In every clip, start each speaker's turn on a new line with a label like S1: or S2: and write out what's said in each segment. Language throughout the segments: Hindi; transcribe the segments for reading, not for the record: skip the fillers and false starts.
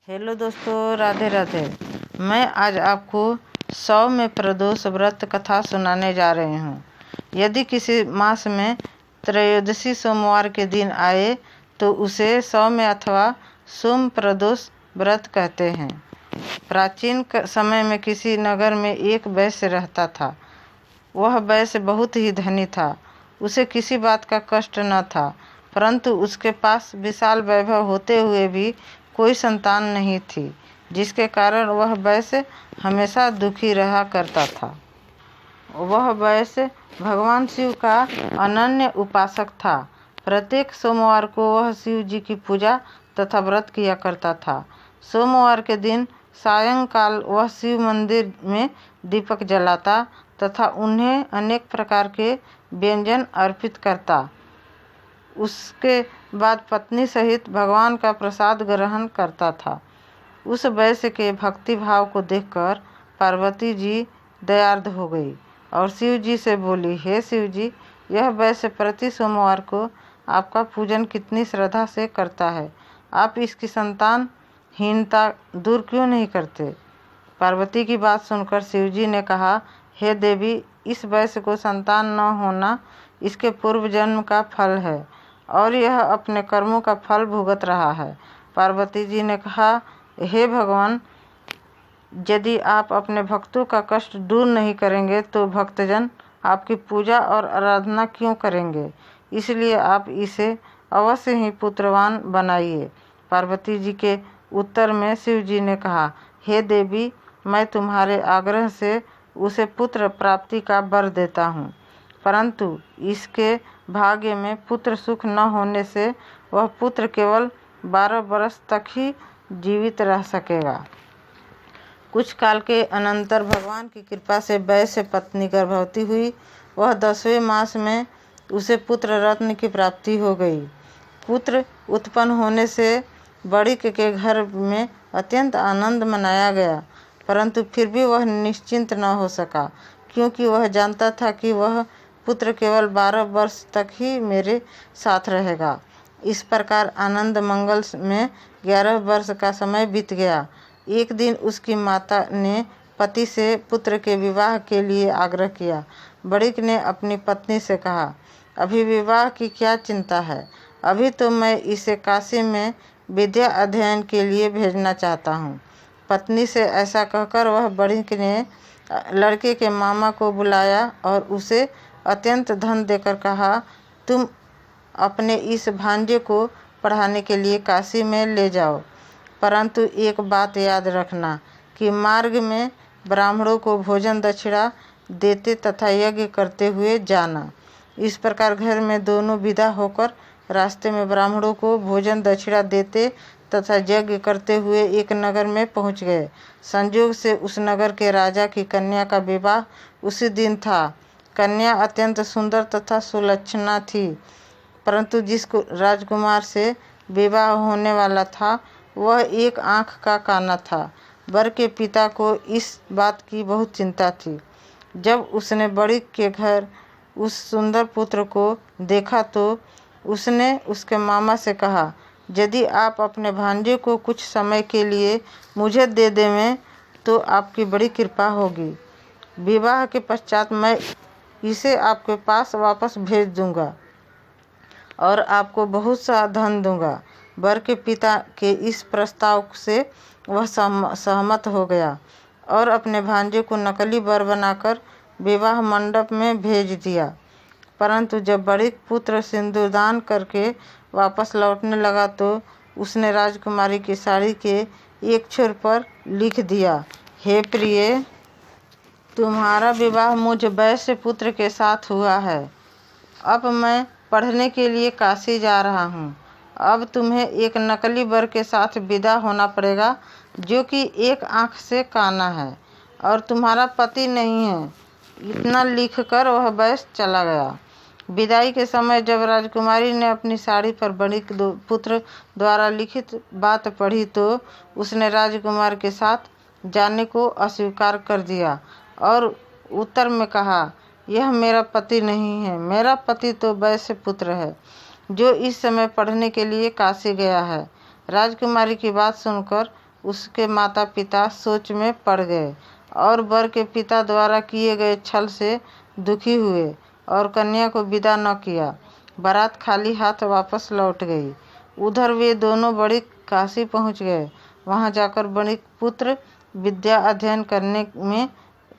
S1: हेलो दोस्तों, राधे राधे। मैं आज आपको 100 में प्रदोष व्रत कथा सुनाने जा रही हूँ। यदि किसी मास में त्रयोदशी सोमवार के दिन आए तो उसे 100 में अथवा सोम प्रदोष व्रत कहते हैं। प्राचीन समय में किसी नगर में एक वैश्य रहता था। वह वैश्य बहुत ही धनी था। उसे किसी बात का कष्ट न था, परंतु उसके पास विशाल वैभव होते हुए भी कोई संतान नहीं थी, जिसके कारण वह वैश्य हमेशा दुखी रहा करता था। वह वैश्य भगवान शिव का अनन्य उपासक था। प्रत्येक सोमवार को वह शिव जी की पूजा तथा व्रत किया करता था। सोमवार के दिन सायंकाल वह शिव मंदिर में दीपक जलाता तथा उन्हें अनेक प्रकार के व्यंजन अर्पित करता। उसके बाद पत्नी सहित भगवान का प्रसाद ग्रहण करता था। उस वैश्य के भक्ति भाव को देखकर पार्वती जी दयार्द हो गई और शिव जी से बोली, हे शिव जी, यह वैश्य प्रति सोमवार को आपका पूजन कितनी श्रद्धा से करता है। आप इसकी संतानहीनता दूर क्यों नहीं करते। पार्वती की बात सुनकर शिव जी ने कहा, हे देवी, इस वैश्य को संतान न होना इसके पूर्व जन्म का फल है और यह अपने कर्मों का फल भुगत रहा है। पार्वती जी ने कहा, हे भगवान, यदि आप अपने भक्तों का कष्ट दूर नहीं करेंगे तो भक्तजन आपकी पूजा और आराधना क्यों करेंगे। इसलिए आप इसे अवश्य ही पुत्रवान बनाइए। पार्वती जी के उत्तर में शिव जी ने कहा, हे देवी, मैं तुम्हारे आग्रह से उसे पुत्र प्राप्ति का वर देता हूँ, परंतु इसके भाग्य में पुत्र सुख न होने से वह पुत्र केवल 12 वर्ष तक ही जीवित रह सकेगा। कुछ काल के अनंतर भगवान की कृपा से वैश्य पत्नी गर्भवती हुई। वह 10वें मास में उसे पुत्र रत्न की प्राप्ति हो गई। पुत्र उत्पन्न होने से बड़ी के घर में अत्यंत आनंद मनाया गया, परंतु फिर भी वह निश्चिंत न हो सका, क्योंकि वह जानता था कि वह पुत्र केवल 12 वर्ष तक ही मेरे साथ रहेगा। इस प्रकार आनंद मंगल में 11 वर्ष का समय बीत गया। एक दिन उसकी माता ने पति से पुत्र के विवाह के लिए आग्रह किया। बड़िक ने अपनी पत्नी से कहा, अभी विवाह की क्या चिंता है, अभी तो मैं इसे काशी में विद्या अध्ययन के लिए भेजना चाहता हूँ। पत्नी से ऐसा कहकर वह बड़िक ने लड़के के मामा को बुलाया और उसे अत्यंत धन देकर कहा, तुम अपने इस भांजे को पढ़ाने के लिए काशी में ले जाओ, परंतु एक बात याद रखना कि मार्ग में ब्राह्मणों को भोजन दक्षिणा देते तथा यज्ञ करते हुए जाना। इस प्रकार घर में दोनों विदा होकर रास्ते में ब्राह्मणों को भोजन दक्षिणा देते तथा यज्ञ करते हुए एक नगर में पहुंच गए। संयोग से उस नगर के राजा की कन्या का विवाह उसी दिन था। कन्या अत्यंत सुंदर तथा सुलक्षणा थी, परंतु जिस राजकुमार से विवाह होने वाला था वह एक आँख का काना था। वर के पिता को इस बात की बहुत चिंता थी। जब उसने बड़िक के घर उस सुंदर पुत्र को देखा तो उसने उसके मामा से कहा, यदि आप अपने भांजे को कुछ समय के लिए मुझे दे देवें तो आपकी बड़ी कृपा होगी। विवाह के पश्चात मैं इसे आपके पास वापस भेज दूंगा और आपको बहुत सा धन दूंगा। वर के पिता के इस प्रस्ताव से वह सहमत हो गया और अपने भांजे को नकली वर बनाकर विवाह मंडप में भेज दिया। परंतु जब बड़िक पुत्र सिंदूरदान करके वापस लौटने लगा तो उसने राजकुमारी की साड़ी के एक छोर पर लिख दिया, हे प्रिय, तुम्हारा विवाह मुझ वैश्य पुत्र के साथ हुआ है। अब मैं पढ़ने के लिए काशी जा रहा हूँ। अब तुम्हें एक नकली वर के साथ विदा होना पड़ेगा, जो कि एक आँख से काना है और तुम्हारा पति नहीं है। इतना लिखकर वह वैश्य चला गया। विदाई के समय जब राजकुमारी ने अपनी साड़ी पर बड़िक पुत्र द्वारा लिखित बात पढ़ी तो उसने राजकुमार के साथ जाने को अस्वीकार कर दिया और उत्तर में कहा, यह मेरा पति नहीं है, मेरा पति तो वैश्य पुत्र है, जो इस समय पढ़ने के लिए काशी गया है। राजकुमारी की बात सुनकर उसके माता पिता सोच में पड़ गए और वर के पिता द्वारा किए गए छल से दुखी हुए और कन्या को विदा न किया। बारात खाली हाथ वापस लौट गई। उधर वे दोनों बड़ी काशी पहुंच गए। वहां जाकर बड़ी पुत्र विद्या अध्ययन करने में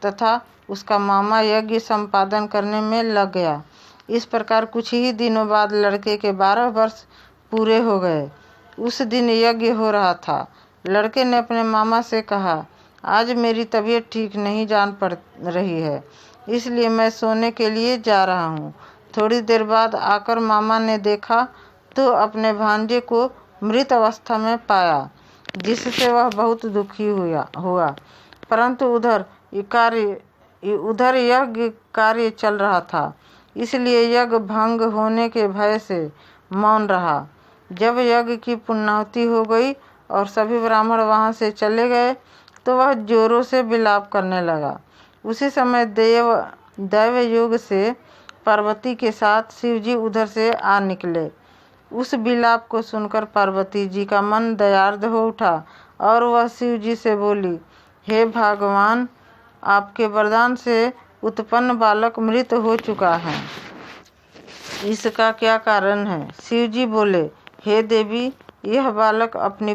S1: तथा उसका मामा यज्ञ संपादन करने में लग गया। इस प्रकार कुछ ही दिनों बाद लड़के के 12 वर्ष पूरे हो गए। उस दिन यज्ञ हो रहा था। लड़के ने अपने मामा से कहा, आज मेरी तबीयत ठीक नहीं जान पड़ रही है, इसलिए मैं सोने के लिए जा रहा हूँ। थोड़ी देर बाद आकर मामा ने देखा तो अपने भांजे को मृत अवस्था में पाया, जिससे वह बहुत दुखी हुआ। परंतु उधर यज्ञ कार्य चल रहा था, इसलिए यज्ञ भंग होने के भय से मौन रहा। जब यज्ञ की पूर्णाहुति हो गई और सभी ब्राह्मण वहां से चले गए तो वह जोरों से विलाप करने लगा। उसी समय दैव योग से पार्वती के साथ शिवजी उधर से आ निकले। उस विलाप को सुनकर पार्वती जी का मन दयार्द हो उठा और वह शिवजी से बोली, हे भगवान, आपके वरदान से उत्पन्न बालक मृत हो चुका है, इसका क्या कारण है? शिवजी बोले, हे देवी, यह बालक अपनी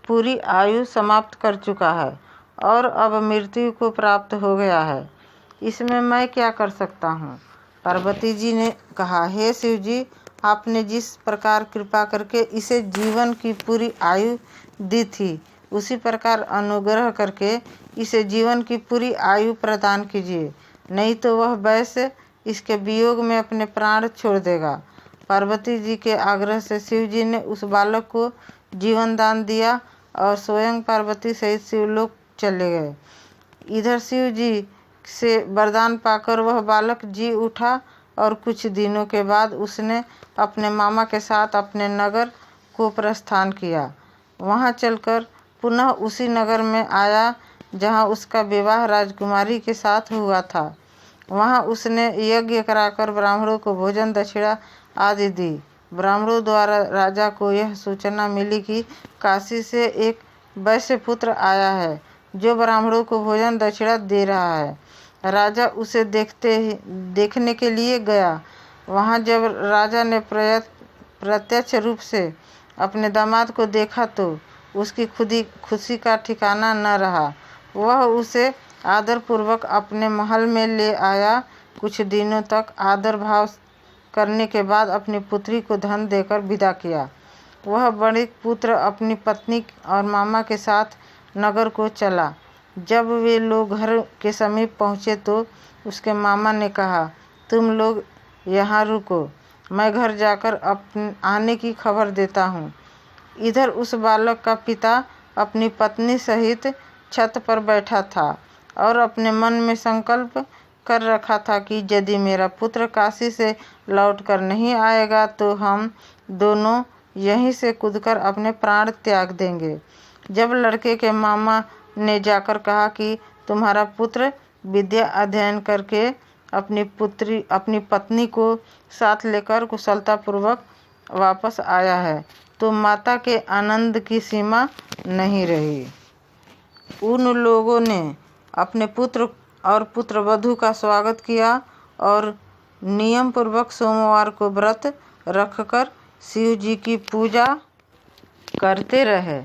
S1: पूरी आयु समाप्त कर चुका है और अब मृत्यु को प्राप्त हो गया है। इसमें मैं क्या कर सकता हूँ? पार्वती जी ने कहा, हे शिवजी, आपने जिस प्रकार कृपा करके इसे जीवन की पूरी आयु दी थी, उसी प्रकार अनुग्रह करके इसे जीवन की पूरी आयु प्रदान कीजिए, नहीं तो वह वैसे इसके वियोग में अपने प्राण छोड़ देगा। पार्वती जी के आग्रह से शिवजी ने उस बालक को जीवन दान दिया और स्वयं पार्वती सहित शिवलोक चले गए। इधर शिवजी से वरदान पाकर वह बालक जी उठा और कुछ दिनों के बाद उसने अपने मामा के साथ अपने नगर को प्रस्थान किया। वहां चलकर पुनः उसी नगर में आया जहां उसका विवाह राजकुमारी के साथ हुआ था। वहां उसने यज्ञ कराकर ब्राह्मणों को भोजन दक्षिणा आदि दी। ब्राह्मणों द्वारा राजा को यह सूचना मिली कि काशी से एक वैश्य पुत्र आया है जो ब्राह्मणों को भोजन दक्षिणा दे रहा है। राजा उसे देखने के लिए गया। वहां जब राजा ने प्रत्यक्ष रूप से अपने दामाद को देखा तो उसकी खुशी का ठिकाना न रहा। वह उसे आदरपूर्वक अपने महल में ले आया। कुछ दिनों तक आदर भाव करने के बाद अपनी पुत्री को धन देकर विदा किया। वह बड़ी पुत्र अपनी पत्नी और मामा के साथ नगर को चला। जब वे लोग घर के समीप पहुँचे तो उसके मामा ने कहा, तुम लोग यहाँ रुको, मैं घर जाकर आने की खबर देता हूँ। इधर उस बालक का पिता अपनी पत्नी सहित छत पर बैठा था और अपने मन में संकल्प कर रखा था कि यदि मेरा पुत्र काशी से लौटकर नहीं आएगा तो हम दोनों यहीं से कूदकर अपने प्राण त्याग देंगे। जब लड़के के मामा ने जाकर कहा कि तुम्हारा पुत्र विद्या अध्ययन करके अपनी पत्नी को साथ लेकर कुशलतापूर्वक वापस आया है, तो माता के आनंद की सीमा नहीं रही। उन लोगों ने अपने पुत्र और पुत्रवधू का स्वागत किया और नियम पूर्वक सोमवार को व्रत रखकर शिव जी की पूजा करते रहे।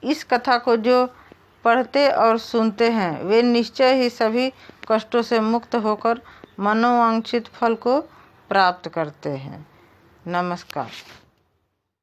S1: इस कथा को जो पढ़ते और सुनते हैं वे निश्चय ही सभी कष्टों से मुक्त होकर मनोवांछित फल को प्राप्त करते हैं। नमस्कार।